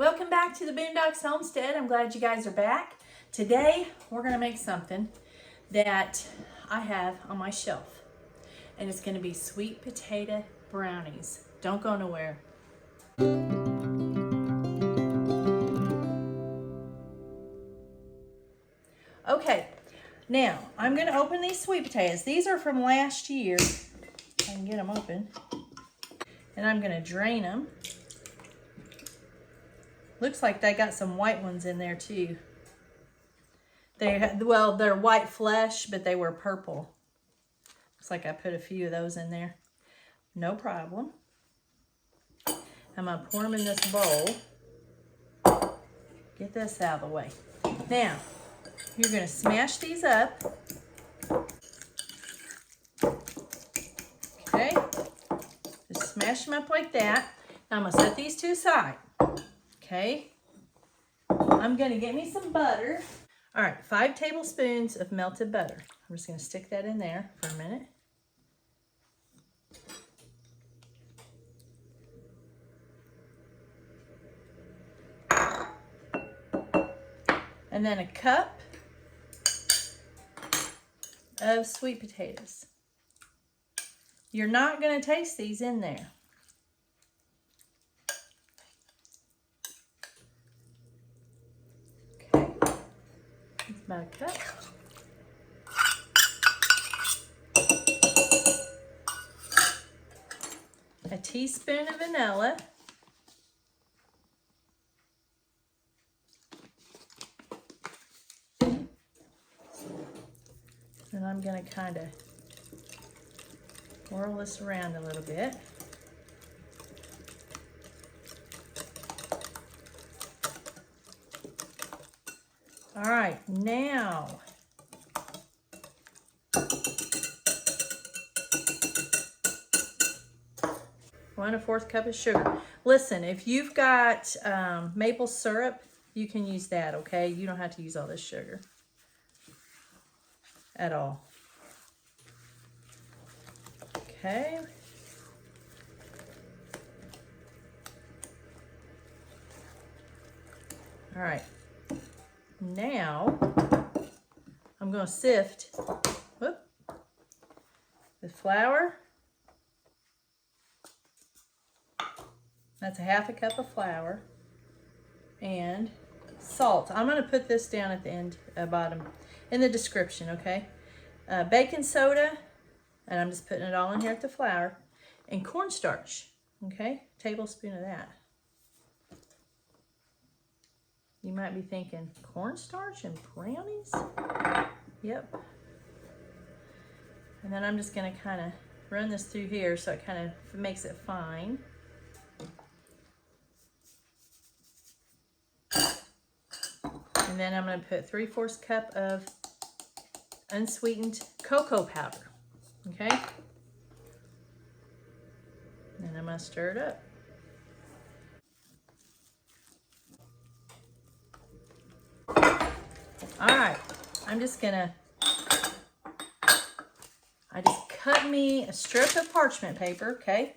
Welcome back to the Boondocks Homestead. I'm glad you guys are back. Today we're going to make something that I have on my shelf, and it's going to be sweet potato brownies. Don't go nowhere. Okay, now I'm going to open these sweet potatoes. These are from last year. I can get them open. And I'm going to drain them. Looks like they got some white ones in there too. They're white flesh, but they were purple. Looks like I put a few of those in there. No problem. I'm gonna pour them in this bowl. Get this out of the way. Now, you're gonna smash these up. Okay, just smash them up like that. Now I'm gonna set these to the side. Okay, I'm gonna get me some butter. All right, 5 tablespoons of melted butter. I'm just gonna stick that in there for a minute. And then a cup of sweet potatoes. You're not gonna taste these in there. About a cup. A teaspoon of vanilla. And I'm going to kind of whirl this around a little bit. All right, now 1/4 cup of sugar. Listen, if you've got maple syrup, you can use that, okay? You don't have to use all this sugar at all. Okay. All right. Now, I'm going to sift the flour. That's a 1/2 cup of flour. And salt. I'm going to put this down at the end, bottom, in the description, okay? Baking soda, and I'm just putting it all in here with the flour. And cornstarch, okay? Tablespoon of that. You might be thinking, cornstarch and brownies? Yep. And then I'm just going to kind of run this through here so it kind of makes it fine. And then I'm going to put 3/4 cup of unsweetened cocoa powder. Okay? And then I'm going to stir it up. All right, I'm just gonna, I just cut me a strip of parchment paper, okay?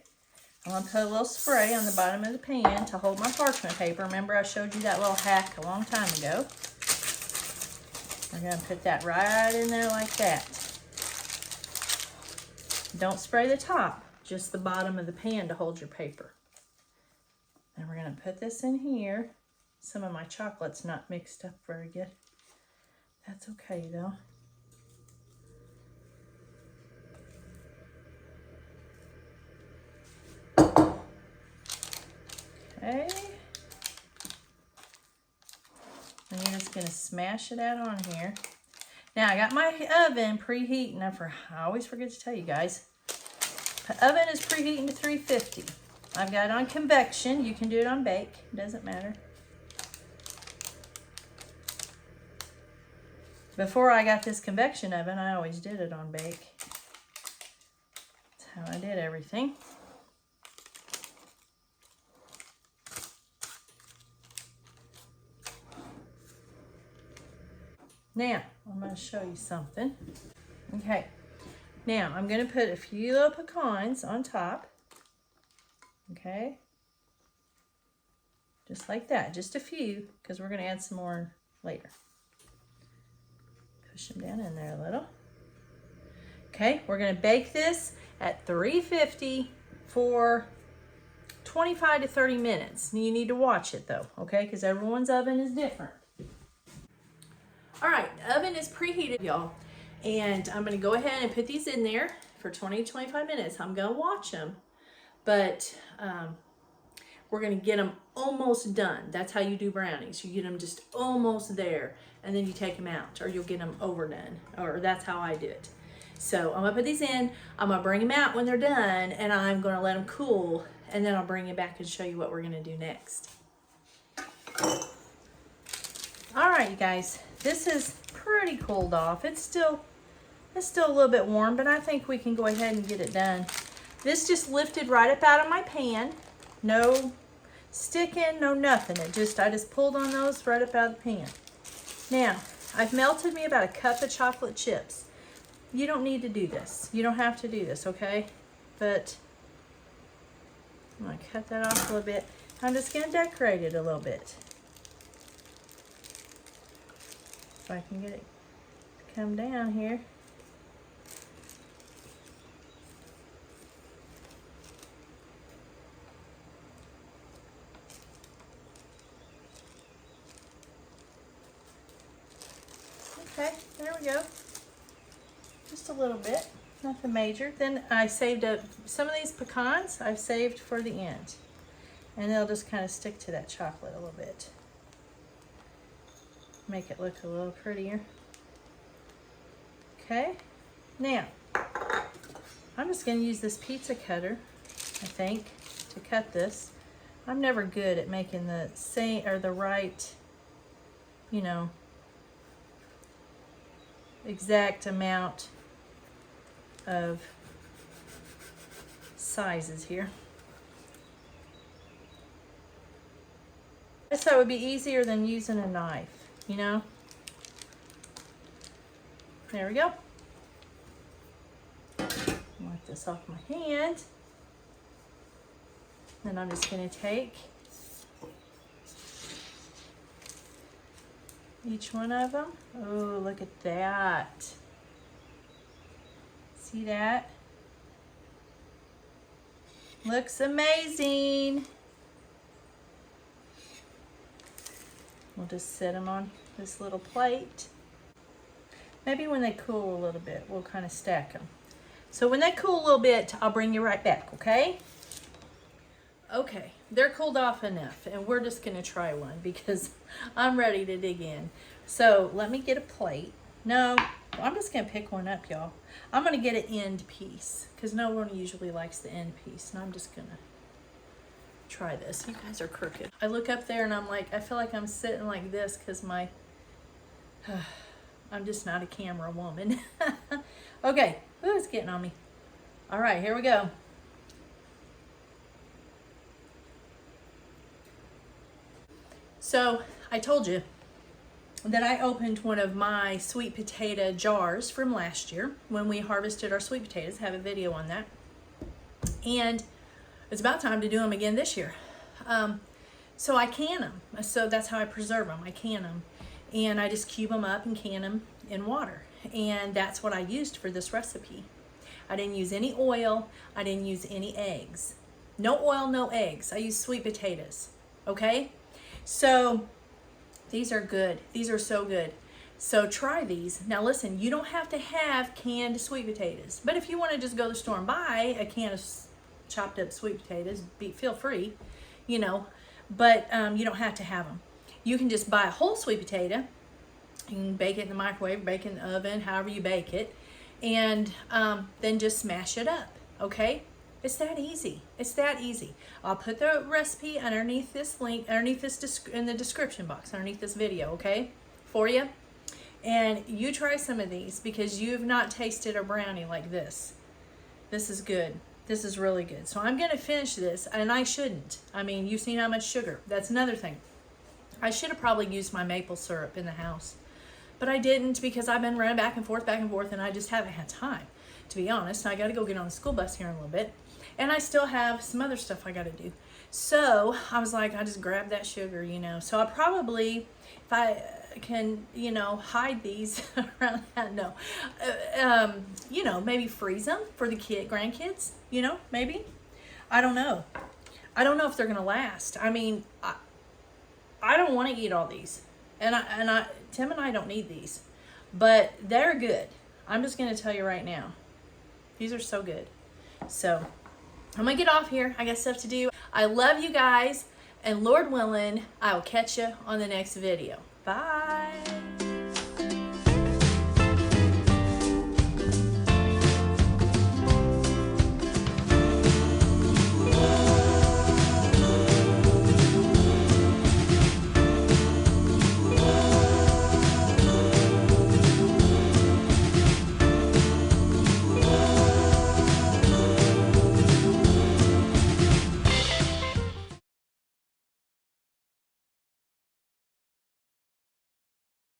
I'm gonna put a little spray on the bottom of the pan to hold my parchment paper. Remember I showed you that little hack a long time ago. I'm gonna put that right in there like that. Don't spray the top, just the bottom of the pan to hold your paper. And we're gonna put this in here. Some of my chocolate's not mixed up very good. That's okay though. Okay. And you're just gonna smash it out on here. Now I got my oven preheating. I always forget to tell you guys. The oven is preheating to 350. I've got it on convection. You can do it on bake. It doesn't matter. Before I got this convection oven, I always did it on bake. That's how I did everything. Now, I'm going to show you something. Okay, now I'm going to put a few little pecans on top. Okay. Just like that, just a few, because we're gonna add some more later. Push them down in there a little. Okay, we're gonna bake this at 350 for 25 to 30 minutes. You need to watch it though, okay? Because everyone's oven is different. All right, the oven is preheated, y'all. And I'm gonna go ahead and put these in there for 20 to 25 minutes. I'm gonna watch them, but we're gonna get them almost done. That's how you do brownies. You get them just almost there, and then you take them out, or you'll get them overdone, or that's how I do it. So I'm gonna put these in, I'm gonna bring them out when they're done, and I'm gonna let them cool, and then I'll bring it back and show you what we're gonna do next. All right, you guys, this is pretty cooled off. It's still a little bit warm, but I think we can go ahead and get it done. This just lifted right up out of my pan. No sticking, no nothing. I just pulled on those right up out of the pan. Now, I've melted me about a cup of chocolate chips. You don't need to do this. You don't have to do this, okay? But I'm gonna cut that off a little bit. I'm just gonna decorate it a little bit. If I can get it to come down here. Okay, there we go. Just a little bit, nothing major. Then I saved up some of these pecans. I've saved for the end, and they'll just kind of stick to that chocolate a little bit. Make it look a little prettier. Okay, now I'm just going to use this pizza cutter, I think, to cut this. I'm never good at making the same or the right, you know, exact amount of sizes here. I thought it would be easier than using a knife, you know. There we go. Wipe this off my hand. Then I'm just going to take each one of them. Oh, look at that. See that? Looks amazing. We'll just set them on this little plate. Maybe when they cool a little bit, we'll kind of stack them. So when they cool a little bit, I'll bring you right back, okay? Okay, they're cooled off enough, and we're just gonna try one because I'm ready to dig in. So let me get a plate. No, I'm just gonna pick one up, y'all. I'm gonna get an end piece because no one usually likes the end piece, and I'm just gonna try this. You guys are crooked. I look up there and I'm like, I feel like I'm sitting like this because my, I'm just not a camera woman. Okay, ooh, it's getting on me. All right, here we go. So I told you that I opened one of my sweet potato jars from last year when we harvested our sweet potatoes. I have a video on that. And it's about time to do them again this year. So I can them. So that's how I preserve them. I can them. And I just cube them up and can them in water. And that's what I used for this recipe. I didn't use any oil. I didn't use any eggs. No oil, no eggs. I used sweet potatoes. Okay? So these are good. These are so good. So try these. Now listen, you don't have to have canned sweet potatoes. But if you want to just go to the store and buy a can of chopped up sweet potatoes, feel free, you know. But you don't have to have them. You can just buy a whole sweet potato. You can bake it in the microwave, bake it in the oven, however you bake it. And then just smash it up, okay? It's that easy. It's that easy. I'll put the recipe underneath this link, underneath this in the description box, underneath this video, okay, for you. And you try some of these because you've not tasted a brownie like this. This is good. This is really good. So I'm going to finish this, and I shouldn't. I mean, you've seen how much sugar. That's another thing. I should have probably used my maple syrup in the house, but I didn't because I've been running back and forth, and I just haven't had time, to be honest. I got to go get on the school bus here in a little bit. And I still have some other stuff I got to do. So I was like, I just grabbed that sugar, you know. So I probably, if I can, you know, hide these around that, no. You know, maybe freeze them for the grandkids, you know, maybe. I don't know. I don't know if they're going to last. I mean, I don't want to eat all these. And Tim and I don't need these. But they're good. I'm just going to tell you right now. These are so good. So I'm going to get off here. I got stuff to do. I love you guys. And Lord willing, I will catch you on the next video. Bye.